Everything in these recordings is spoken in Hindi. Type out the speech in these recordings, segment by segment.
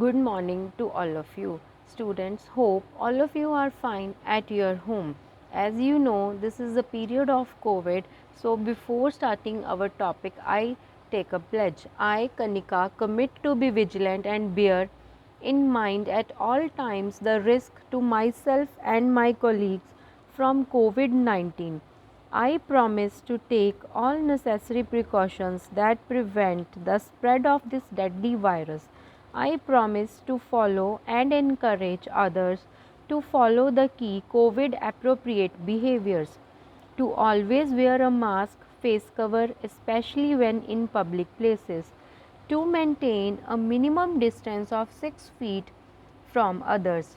Good morning to all of you. Students, hope all of you are fine at your home. As you know, this is a period of COVID. So, before starting our topic, I take a pledge. I, Kanika, commit to be vigilant and bear in mind at all times the risk to myself and my colleagues from COVID 19. I promise to take all necessary precautions that prevent the spread of this deadly virus. I promise to follow and encourage others to follow the key COVID appropriate behaviors, to always wear a mask, face cover, especially when in public places, to maintain a minimum distance of 6 feet from others,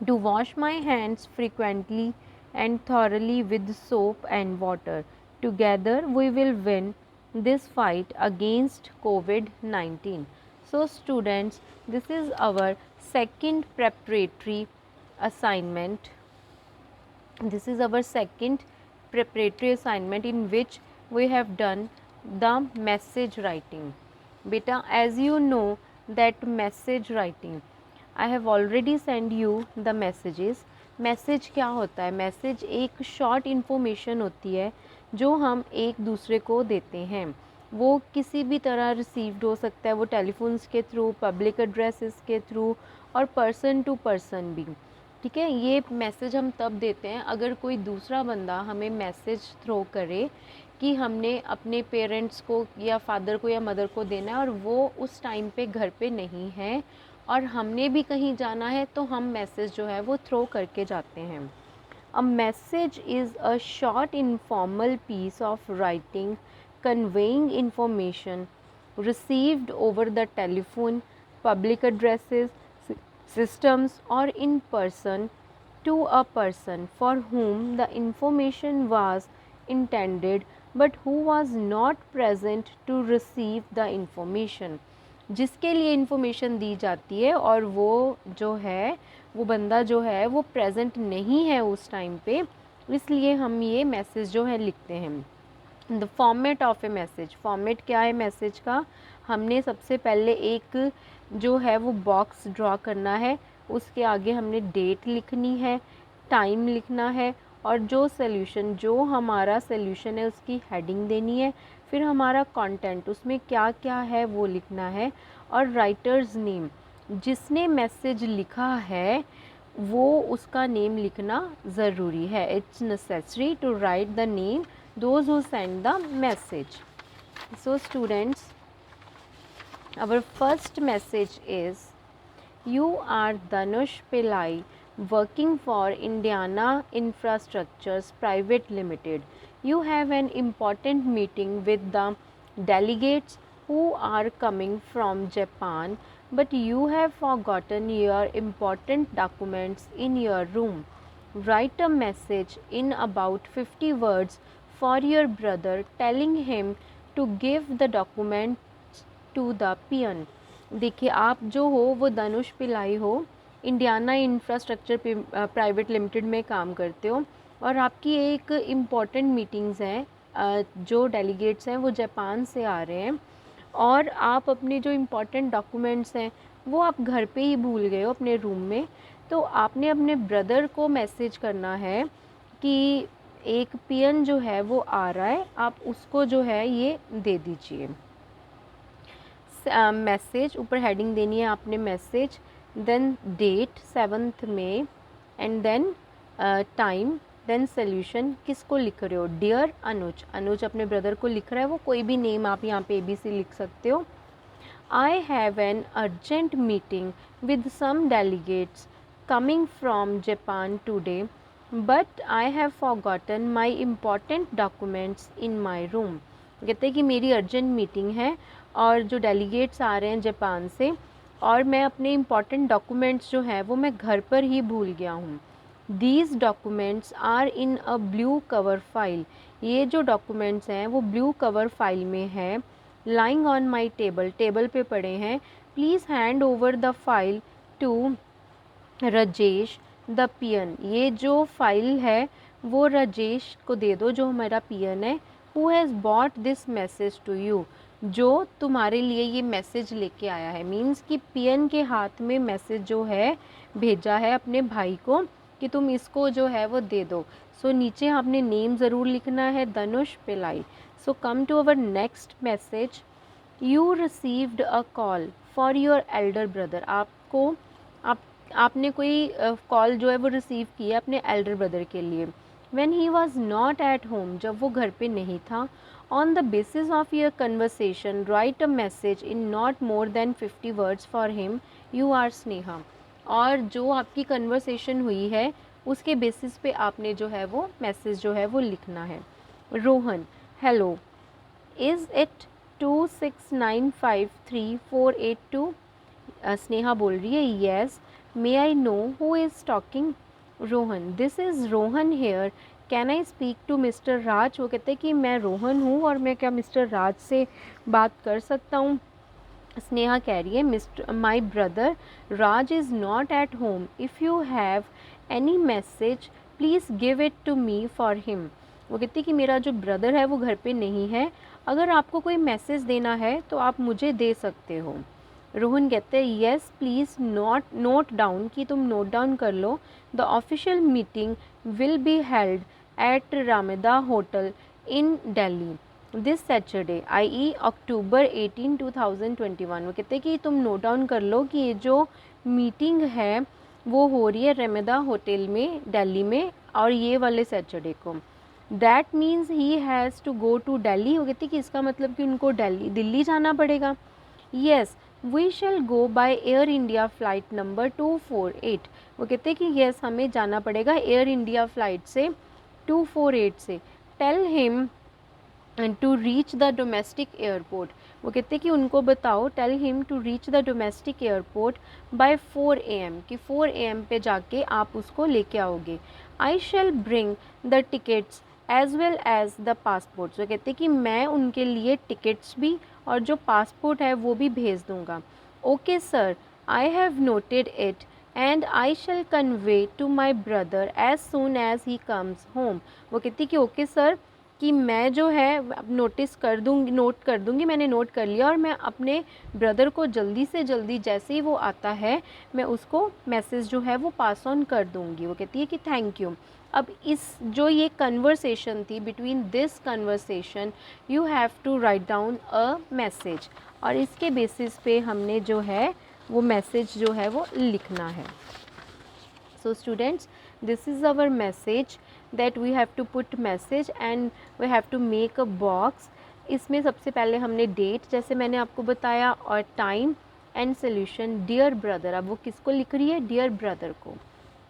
to wash my hands frequently and thoroughly with soap and water. Together we will win this fight against COVID 19. So, students, this is our second preparatory assignment. This is our second preparatory assignment in which we have done the message writing. Beta, as you know that message writing, I have already sent you the messages. Message क्या होता है? मैसेज एक शॉर्ट इन्फॉर्मेशन होती है जो हम एक दूसरे को देते हैं. वो किसी भी तरह रिसीव्ड हो सकता है, वो टेलीफोन्स के थ्रू, पब्लिक एड्रेसेस के थ्रू और पर्सन टू पर्सन भी. ठीक है, ये मैसेज हम तब देते हैं अगर कोई दूसरा बंदा हमें मैसेज थ्रो करे कि हमने अपने पेरेंट्स को या फादर को या मदर को देना है और वो उस टाइम पे घर पे नहीं है और हमने भी कहीं जाना है, तो हम मैसेज जो है वो थ्रो करके जाते हैं. A message is a short informal piece of writing conveying information received over the telephone, public addresses, systems or in person to a person for whom the information was intended but who was not present to receive the information. जिसके लिए इन्फॉर्मेशन दी जाती है और वो जो है वो बंदा जो है वो प्रेजेंट नहीं है उस टाइम पे, इसलिए हम ये मैसेज जो है लिखते हैं. The format of A message. Format क्या है मैसेज का? हमने सबसे पहले एक जो है वो बॉक्स ड्रॉ करना है, उसके आगे हमने डेट लिखनी है, टाइम लिखना है और जो सोल्यूशन, जो हमारा सोल्यूशन है उसकी हेडिंग देनी है. फिर हमारा कंटेंट, उसमें क्या क्या है वो लिखना है और राइटर्स नेम, जिसने मैसेज लिखा है वो उसका नेम लिखना ज़रूरी है. It's necessary to write the name those who send the message. So students, our first message is, you are Dhanush Pillai working for Indiana Infrastructures Private Limited. You have an important meeting with the delegates who are coming from Japan, but you have forgotten your important documents in your room. Write a message in about 50 words for your brother telling him to give the documents to the peon. देखिए, आप जो हो वो धनुष पिलाई हो, इंडियाना इंफ्रास्ट्रक्चर प्राइवेट लिमिटेड में काम करते हो और आपकी एक इम्पॉर्टेंट मीटिंग्स हैं, जो डेलीगेट्स हैं वो जापान से आ रहे हैं और आप अपने जो इम्पॉर्टेंट डॉक्यूमेंट्स हैं वो आप घर पे ही भूल गए हो अपने रूम में. तो आपने अपने ब्रदर को मैसेज करना है कि एक पियन जो है वो आ रहा है, आप उसको जो है ये दे दीजिए. मैसेज ऊपर हेडिंग देनी है आपने message, then date 7 May and then time, then solution. किसको लिख रहे हो? डियर अनुज. अनुज अपने ब्रदर को लिख रहा है, वो कोई भी नेम आप यहाँ पे ABC लिख सकते हो. I have an urgent meeting with some delegates coming from Japan today but I have forgotten my important documents in my room. कहते हैं कि मेरी अर्जेंट मीटिंग है और जो डेलीगेट्स आ रहे हैं जापान से और मैं अपने इम्पॉर्टेंट डॉक्यूमेंट्स जो हैं वो मैं घर पर ही भूल गया हूँ. These documents are in a blue cover file. ये जो डॉक्यूमेंट्स हैं वो ब्लू कवर फाइल में है. Lying on my table, table पे पड़े हैं. Please hand over the file to Rajesh the peon. ये जो फाइल है वो राजेश को दे दो जो हमारा पियन है. Who has bought this message to you. जो तुम्हारे लिए ये मैसेज लेके आया है। मीन्स कि पियन के हाथ में मैसेज जो है भेजा है अपने भाई को कि तुम इसको जो है वो दे दो। सो नीचे आपने नेम ज़रूर लिखना है, Dhanush Pillai. So come to our next message. You received a call for your elder brother. आपने कोई कॉल जो है वो रिसीव की है अपने एल्डर ब्रदर के लिए। When he was not at home, जब वो घर पे नहीं था। On the basis of your conversation write a message in not more than 50 words for him, you are Sneha. और जो आपकी कन्वर्सेशन हुई है उसके बेसिस पे आपने जो है वो मैसेज जो है वो लिखना है। Rohan, hello, is it 26953482? Sneha बोल रही है yes. May I know who is talking? Rohan, this is Rohan here, can I speak to mister Raj? वो कहते हैं कि मैं रोहन हूँ और मैं क्या मिस्टर राज से बात कर सकता हूँ? स्नेहा कह रही है mister my brother Raj is not at home, if you have any message please give it to me for him. वो कहती है कि मेरा जो ब्रदर है वो घर पे नहीं है, अगर आपको कोई मैसेज देना है तो आप मुझे दे सकते हो। रोहन कहते हैं येस प्लीज़ नोट डाउन, कि तुम नोट डाउन कर लो। The official meeting will be held at Ramada hotel in Delhi this Saturday i.e. October 18, 2021। वो कहते हैं कि तुम नोट डाउन कर लो कि ये जो मीटिंग है वो हो रही है रेमेदा होटल में दिल्ली में, और ये वाले सैटरडे को। That means he has to go to Delhi. वो कहती है कि इसका मतलब कि उनको दिल्ली जाना पड़ेगा। Yes we shall go by Air India flight number 248। वो कहते हैं कि येस हमें जाना पड़ेगा एयर इंडिया फ़्लाइट से 248 से। Tell him to reach the domestic airport. वो कहते हैं कि उनको बताओ, tell him to reach the domestic airport by 4 AM, कि 4 AM पे जाके आप उसको लेके आओगे। I shall bring the tickets as well as the passports. वो कहते हैं कि मैं उनके लिए टिकट्स भी और जो पासपोर्ट है वो भी भेज दूँगा। Okay sir, I have noted it and I shall convey to my brother as soon as he comes home. वो कहती कि ओके सर, कि मैं जो है नोट कर दूँगी, मैंने नोट कर लिया और मैं अपने ब्रदर को जल्दी से जल्दी जैसे ही वो आता है मैं उसको मैसेज जो है वो पास ऑन कर दूँगी। वो कहती है कि थैंक यू। अब इस जो ये कन्वर्सेशन थी, between this conversation you have to write down a message, और इसके बेसिस पे हमने जो है वो मैसेज जो है वो लिखना है। So students, this is our message that we have to put message and we have to make a box. इसमें सबसे पहले हमने डेट जैसे मैंने आपको बताया और time and solution dear brother. अब वो किसको लिख रही है? डियर ब्रदर को,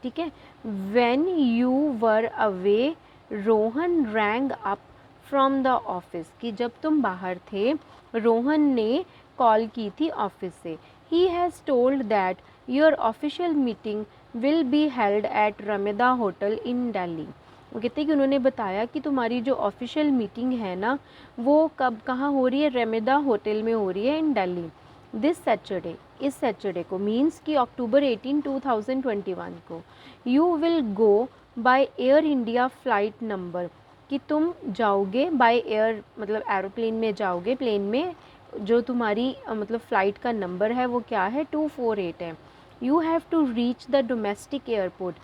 ठीक है। When you were away Rohan wrong up from the office, कि जब तुम बाहर थे रोहन ने कॉल की थी ऑफिस से। He has told that your official meeting will be held at Ramada hotel in Delhi. वो कहते हैं कि उन्होंने बताया कि तुम्हारी जो ऑफिशियल मीटिंग है ना वो कब कहाँ हो रही है? रमेदा होटल में हो रही है इन दिल्ली दिस सैटरडे, इस सैटरडे को, मीन्स कि अक्टूबर 18, 2021 को। You will go by Air India flight number, कि तुम जाओगे बाय एयर मतलब एरोप्लेन में जाओगे, प्लेन में। जो तुम्हारी मतलब फ़्लाइट का नंबर है वो क्या है? 248 है। You have to reach the domestic airport,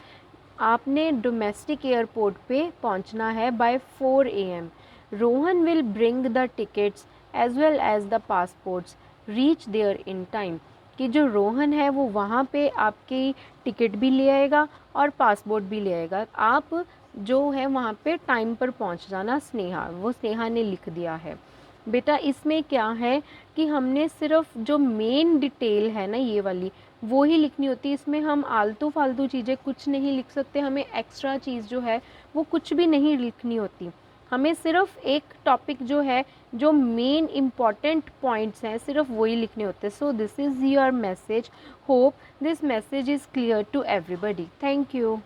आपने डोमेस्टिक एयरपोर्ट पे पहुंचना है by 4 AM। Rohan will bring the tickets as well as the passports reach there in time, कि जो रोहन है वो वहाँ पे आपकी टिकट भी ले आएगा और पासपोर्ट भी ले आएगा। आप जो है वहाँ पे टाइम पर पहुँच जाना। स्नेहा, वो स्नेहा ने लिख दिया है। बेटा इसमें क्या है कि हमने सिर्फ जो मेन डिटेल है ना ये वाली वो ही लिखनी होती है। इसमें हम आलतू फालतू चीज़ें कुछ नहीं लिख सकते, हमें एक्स्ट्रा चीज़ जो है वो कुछ भी नहीं लिखनी होती। हमें सिर्फ एक टॉपिक जो है, जो मेन इम्पॉर्टेंट पॉइंट्स हैं, सिर्फ वही लिखने होते हैं। So this is your message, hope this message is clear to everybody. Thank you.